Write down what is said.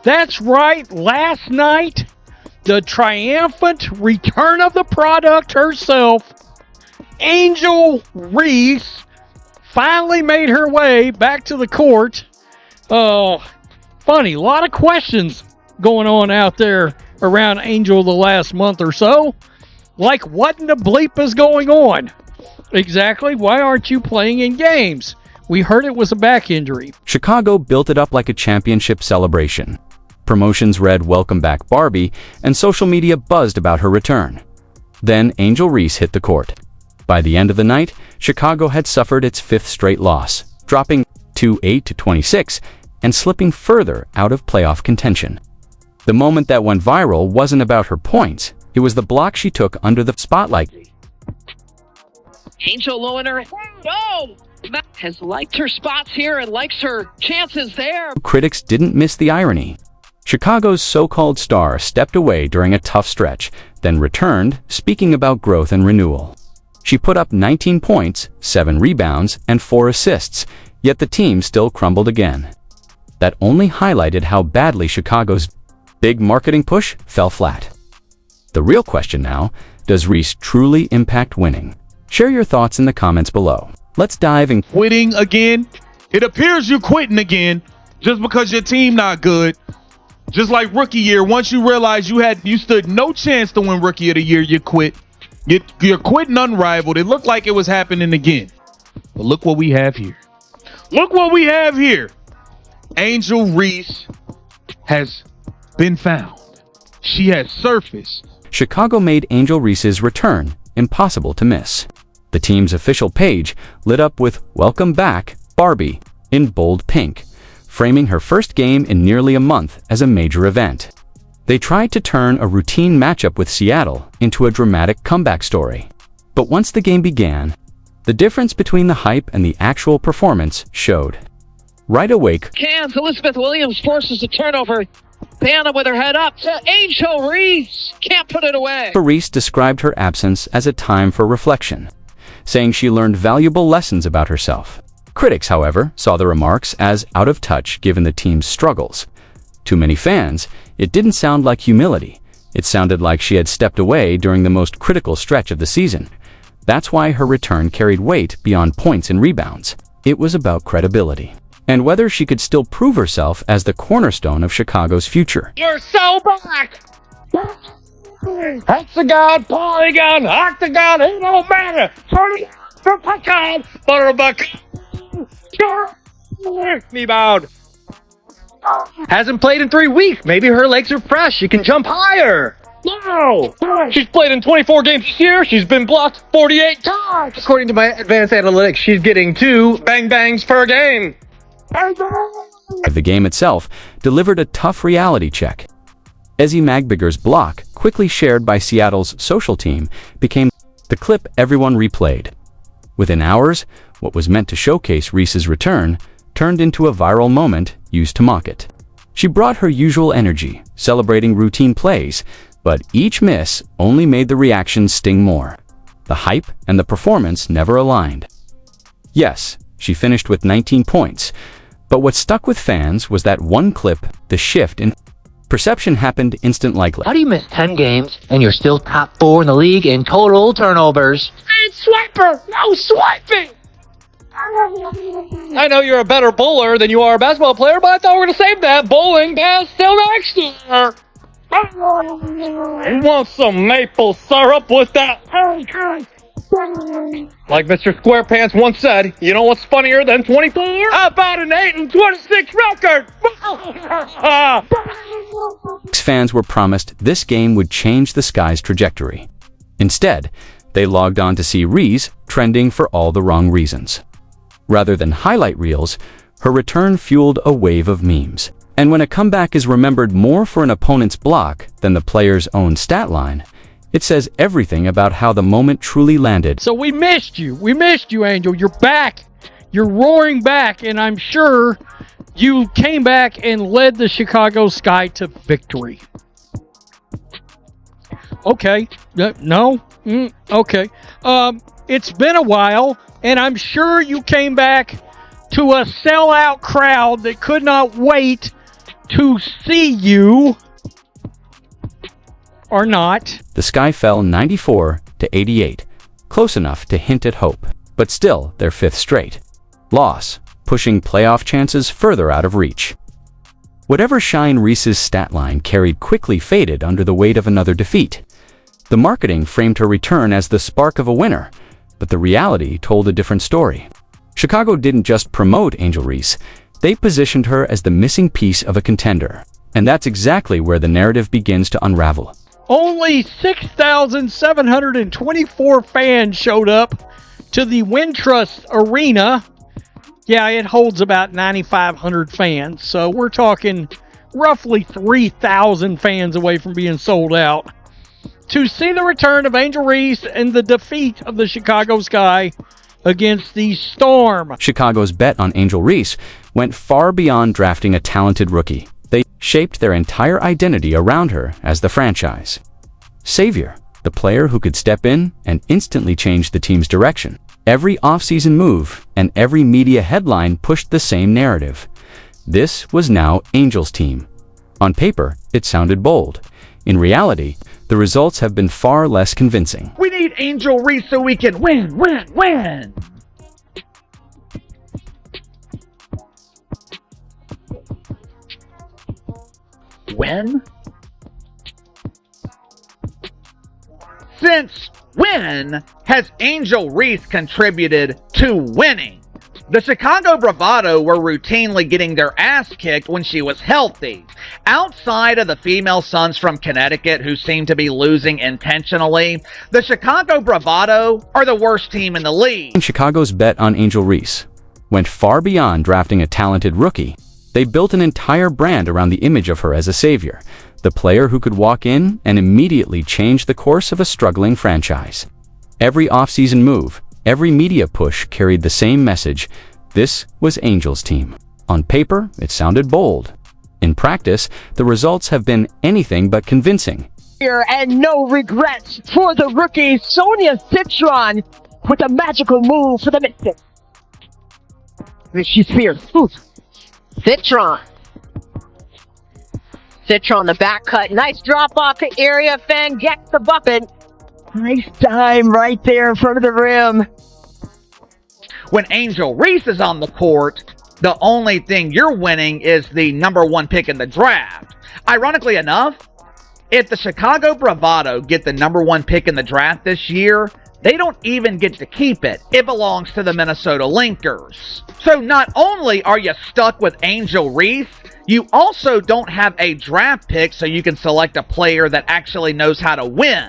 That's right, last night, the triumphant return of the product herself, Angel Reese, finally made her way back to the court. Funny, a lot of questions going on out there around Angel the last month or so. Like, what in the bleep is going on? Exactly, why aren't you playing in games? We heard it was a back injury. Chicago built it up like a championship celebration. Promotions read "Welcome Back, Barbie," and social media buzzed about her return. Then Angel Reese hit the court. By the end of the night, Chicago had suffered its fifth straight loss, dropping 28-26 and slipping further out of playoff contention. The moment that went viral wasn't about her points, it was the block she took under the spotlight. Angel low in her head. Oh! Has liked her spots here and likes her chances there. Critics didn't miss the irony. Chicago's so-called star stepped away during a tough stretch, then returned, speaking about growth and renewal. She put up 19 points, 7 rebounds, and 4 assists, yet the team still crumbled again. That only highlighted how badly Chicago's big marketing push fell flat. The real question now, does Reese truly impact winning? Share your thoughts in the comments below. Let's dive in. Quitting again? It appears you're quitting again just because your team not good. Just like rookie year, once you realize you stood no chance to win rookie of the year, you quit. You're quitting unrivaled. It looked like it was happening again. But look what we have here. Look what we have here. Angel Reese has been found. She has surfaced. Chicago made Angel Reese's return impossible to miss. The team's official page lit up with "Welcome Back, Barbie" in bold pink, framing her first game in nearly a month as a major event. They tried to turn a routine matchup with Seattle into a dramatic comeback story. But once the game began, the difference between the hype and the actual performance showed. Right awake, Cans, Elizabeth Williams forces a turnover. Diana with her head up to Angel Reese. Can't put it away. Reese described her absence as a time for reflection, saying she learned valuable lessons about herself. Critics, however, saw the remarks as out of touch given the team's struggles. To many fans, it didn't sound like humility. It sounded like she had stepped away during the most critical stretch of the season. That's why her return carried weight beyond points and rebounds. It was about credibility, and whether she could still prove herself as the cornerstone of Chicago's future. You're so back! Hexagon, polygon, octagon, it don't matter! Pecan, butterbuck, rebound. Hasn't played in 3 weeks. Maybe her legs are fresh. She can jump higher. No! She's played in 24 games this year. She's been blocked 48 times. According to my advanced analytics, she's getting 2 bang-bangs per game. The game itself delivered a tough reality check. Ezzie Magbigger's block, quickly shared by Seattle's social team, became the clip everyone replayed. Within hours, what was meant to showcase Reese's return turned into a viral moment used to mock it. She brought her usual energy, celebrating routine plays, but each miss only made the reactions sting more. The hype and the performance never aligned. Yes, she finished with 19 points, but what stuck with fans was that one clip. The shift in perception happened instant like. How do you miss 10 games and you're still top 4 in the league in total turnovers? And swiper! No swiping! I know you're a better bowler than you are a basketball player, but I thought we were going to save that bowling pass till next year. I want some maple syrup with that. Like Mr. SquarePants once said, you know what's funnier than 24? How about an 8-26 record? Fans were promised this game would change the Sky's trajectory. Instead, they logged on to see Reese trending for all the wrong reasons. Rather than highlight reels, her return fueled a wave of memes. And when a comeback is remembered more for an opponent's block than the player's own stat line, it says everything about how the moment truly landed. So we missed you. We missed you, Angel. You're back. You're roaring back, and I'm sure you came back and led the Chicago Sky to victory. Okay. No? Okay. It's been a while, and I'm sure you came back to a sellout crowd that could not wait to see you or not. The sky fell 94 to 88, close enough to hint at hope, but still their fifth straight loss, pushing playoff chances further out of reach. Whatever shine Reese's stat line carried quickly faded under the weight of another defeat. The marketing framed her return as the spark of a winner, but the reality told a different story. Chicago didn't just promote Angel Reese, they positioned her as the missing piece of a contender. And that's exactly where the narrative begins to unravel. Only 6,724 fans showed up to the Wintrust Arena. Yeah, it holds about 9,500 fans, so we're talking roughly 3,000 fans away from being sold out, to see the return of Angel Reese and the defeat of the Chicago Sky against the Storm. Chicago's bet on Angel Reese went far beyond drafting a talented rookie. They shaped their entire identity around her as the franchise savior, the player who could step in and instantly change the team's direction. Every offseason move and every media headline pushed the same narrative. This was now Angel's team. On paper, it sounded bold. In reality, the results have been far less convincing. We need Angel Reese so we can win. When? Since when has Angel Reese contributed to winning? The Chicago Bravado were routinely getting their ass kicked when she was healthy. Outside of the female Suns from Connecticut who seem to be losing intentionally, the Chicago Bravado are the worst team in the league. Chicago's bet on Angel Reese went far beyond drafting a talented rookie. They built an entire brand around the image of her as a savior, the player who could walk in and immediately change the course of a struggling franchise. Every offseason move, every media push carried the same message. This was Angel's team. On paper, it sounded bold. In practice, the results have been anything but convincing. And no regrets for the rookie Sonia Citron with a magical move for the Mystics. She's fierce. Citron. Citron, the back cut. Nice drop off to area. Fan gets the bucket. Nice time right there in front of the rim. When Angel Reese is on the court, the only thing you're winning is the #1 pick in the draft. Ironically enough, if the Chicago Bravado get the #1 pick in the draft this year, they don't even get to keep it. It belongs to the Minnesota Lynx. So not only are you stuck with Angel Reese, you also don't have a draft pick so you can select a player that actually knows how to win.